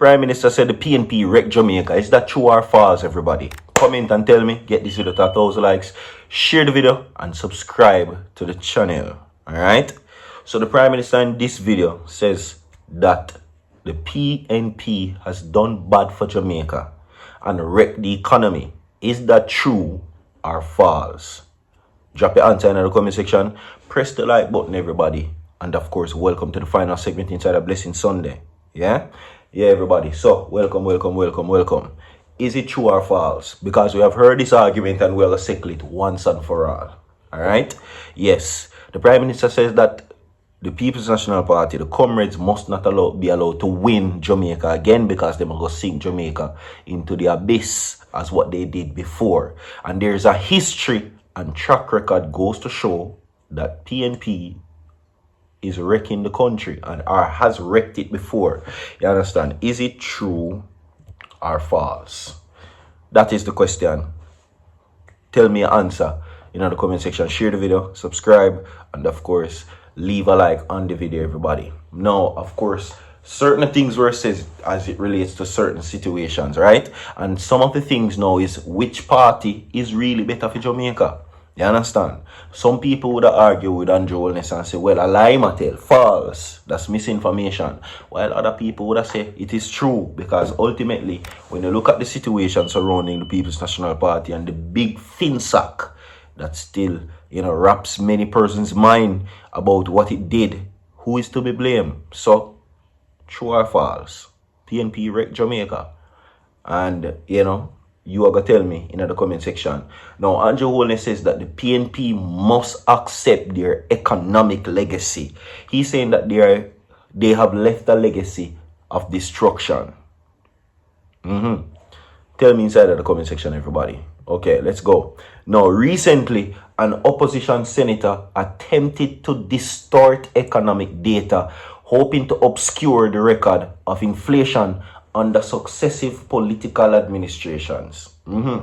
Prime Minister said the PNP wrecked Jamaica. Is that true or false, everybody? Comment and tell me. Get this video to 1,000 likes. Share the video and subscribe to the channel. Alright? So the Prime Minister in this video says that the PNP has done bad for Jamaica and wrecked the economy. Is that true or false? Drop your answer in the comment section. Press the like button, everybody. And of course, welcome to the final segment inside a Blessing Sunday. Yeah, everybody. So, welcome. Is it true or false? Because we have heard this argument and we'll settle it once and for all. Alright? Yes. The Prime Minister says that the People's National Party, the comrades, must not be allowed to win Jamaica again because they must go sink Jamaica into the abyss as what they did before. And there's a history and track record goes to show that PNP is wrecking the country and or has wrecked it before. You understand? Is it true or false? That is the question. Tell me your answer in the comment section. Share the video, subscribe, and of course leave a like on the video, everybody. Now, of course, certain things were said as it relates to certain situations, right? And some of the things now is which party is really better for Jamaica. You understand? Some people would argue with Andrew Holness and say, well, a lie, Mattel, false. That's misinformation. While other people would say it is true, because ultimately, when you look at the situation surrounding the People's National Party and the big finsack that still, wraps many persons' mind about what it did, who is to be blamed? So, true or false? PNP wrecked Jamaica. And, you are going to tell me in the comment section. Now, Andrew Holness says that the PNP must accept their economic legacy. He's saying that they have left a legacy of destruction. Tell me inside of the comment section, everybody. Okay, let's go. Now, recently, an opposition senator attempted to distort economic data, hoping to obscure the record of inflation under successive political administrations. Right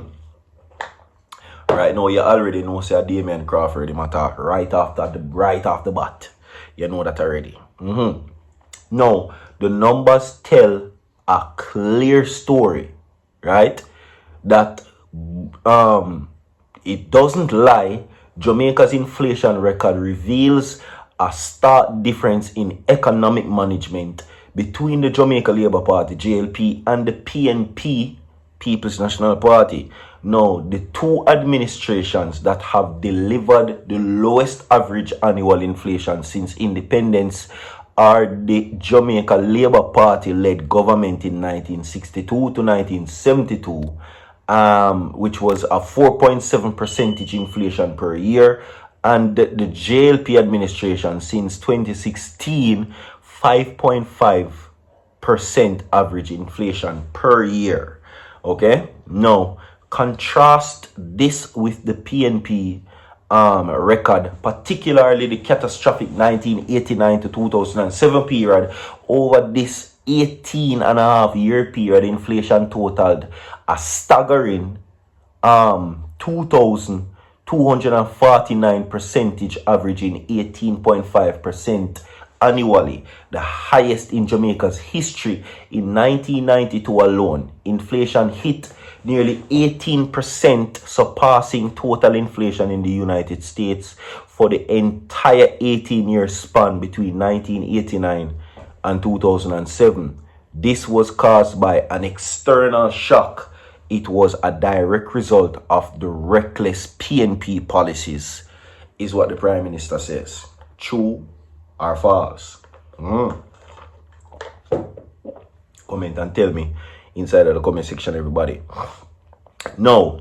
now, you already know, say, Damian Crawford, the matter right off the bat. You know that already. Now, the numbers tell a clear story, right? That it doesn't lie. Jamaica's inflation record reveals a stark difference in economic management between the Jamaica Labour Party, JLP, and the PNP, People's National Party. Now, the two administrations that have delivered the lowest average annual inflation since independence are the Jamaica Labour Party-led government in 1962 to 1972, which was a 4.7% inflation per year, and the JLP administration since 2016, 5.5% average inflation per year. Okay, now contrast this with the PNP record, particularly the catastrophic 1989 to 2007 period. Over this 18.5-year period, inflation totaled a staggering 2,249%, averaging 18.5% annually, the highest in Jamaica's history. In 1992 alone, inflation hit nearly 18%, surpassing total inflation in the United States for the entire 18-year span between 1989 and 2007. This was caused by an external shock. It was a direct result of the reckless PNP policies, is what the Prime Minister says. True or false? Comment and tell me inside of the comment section, everybody. Now,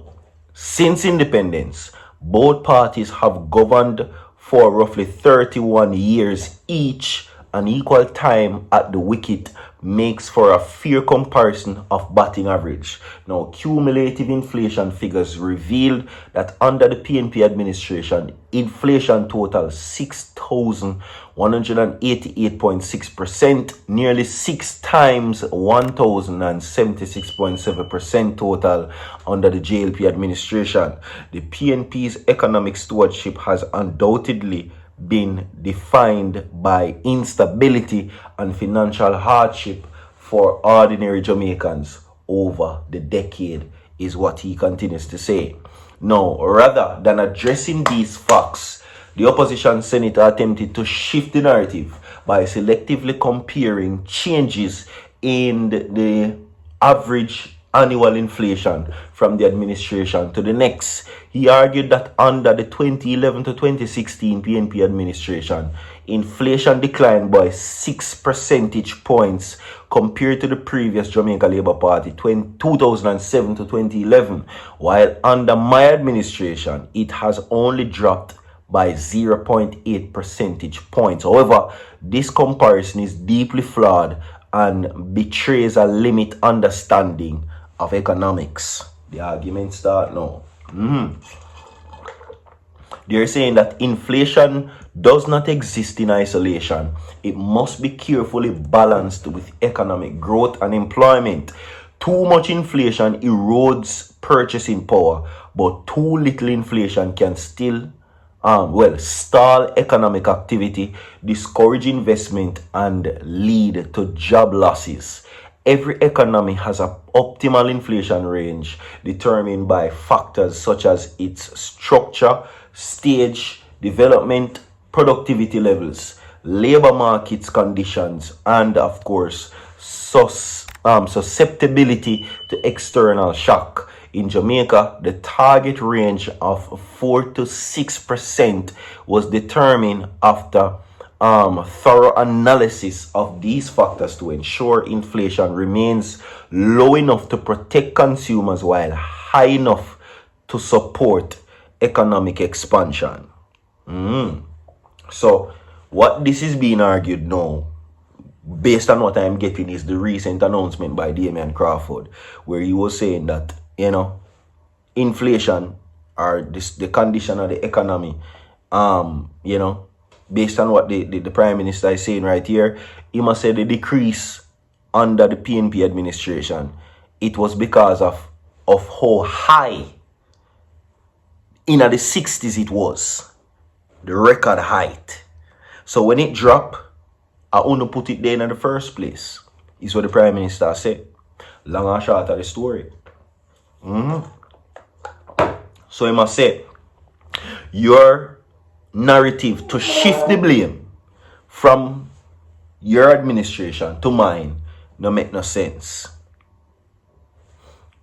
since independence, both parties have governed for roughly 31 years each. An equal time at the wicket makes for a fair comparison of batting average. Now, cumulative inflation figures revealed that under the PNP administration, inflation totaled 6,188.6%, nearly 6 times 1,076.7% total under the JLP administration. The PNP's economic stewardship has undoubtedly been defined by instability and financial hardship for ordinary Jamaicans over the decade, is what he continues to say. Now, rather than addressing these facts, the opposition senator attempted to shift the narrative by selectively comparing changes in the average annual inflation from the administration to the next. He argued that under the 2011 to 2016 PNP administration, inflation declined by 6 percentage points compared to the previous Jamaica Labour Party 2007 to 2011, while under my administration, it has only dropped by 0.8 percentage points. However, this comparison is deeply flawed and betrays a limited understanding of economics. The argument start now. They're saying that inflation does not exist in isolation. It must be carefully balanced with economic growth and employment. Too much inflation erodes purchasing power, but too little inflation can still stall economic activity, discourage investment, and lead to job losses. Every economy has an optimal inflation range determined by factors such as its structure, stage, development, productivity levels, labor markets conditions, and of course, susceptibility to external shock. In Jamaica, the target range of 4 to 6% was determined after thorough analysis of these factors to ensure inflation remains low enough to protect consumers while high enough to support economic expansion. So, what this is being argued now, based on what I'm getting, is the recent announcement by Damian Crawford, where he was saying that, inflation or the condition of the economy, based on what the Prime Minister is saying right here, he must say the decrease under the PNP administration, it was because of how high in the 60s it was, the record height. So when it dropped, I want to put it there in the first place, is what the Prime Minister said. Long and short of the story. So he must say, your narrative to shift the blame from your administration to mine no make no sense.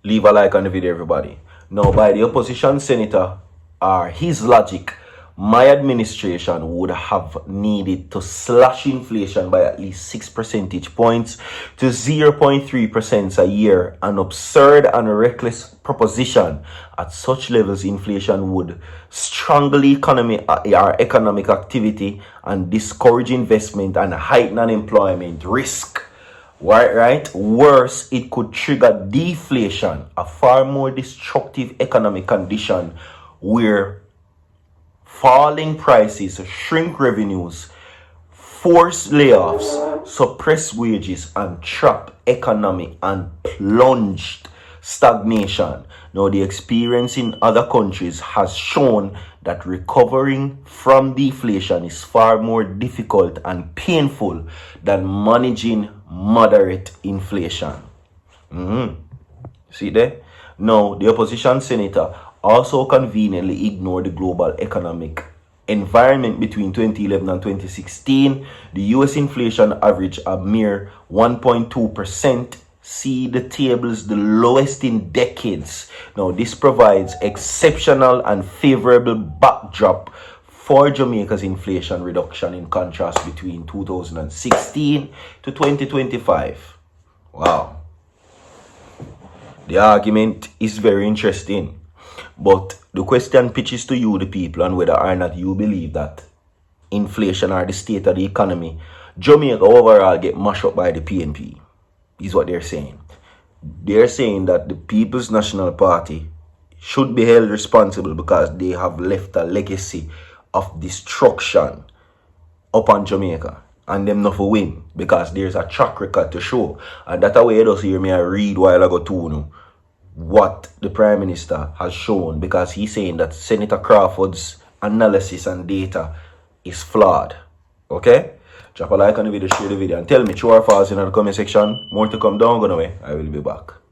Leave a like on the video, everybody. Now, by the opposition senator or his logic, my administration would have needed to slash inflation by at least 6 percentage points to 0.3% a year, an absurd and reckless proposition. At such levels, inflation would strangle our economic activity and discourage investment and heighten unemployment risk. Right? Worse, it could trigger deflation, a far more destructive economic condition where falling prices shrink revenues, force layoffs, suppress wages, and trap economy and plunged stagnation. Now, the experience in other countries has shown that recovering from deflation is far more difficult and painful than managing moderate inflation. See there? Now, the opposition senator also conveniently ignored the global economic environment between 2011 and 2016. The US inflation averaged a mere 1.2%. See the tables, the lowest in decades. Now, this provides exceptional and favorable backdrop for Jamaica's inflation reduction in contrast between 2016 to 2025. Wow. The argument is very interesting. But the question pitches to you, the people, and whether or not you believe that inflation or the state of the economy, Jamaica overall get mashed up by the PNP, is what they're saying. They're saying that the People's National Party should be held responsible because they have left a legacy of destruction upon Jamaica. And them not for win because there's a track record to show. And that's why you just hear me I read while ago too, what the Prime Minister has shown, because he's saying that Senator Crawford's analysis and data is flawed. Okay? Drop a like on the video, share the video, and tell me true or false in the comment section. More to come down, gonna way. I will be back.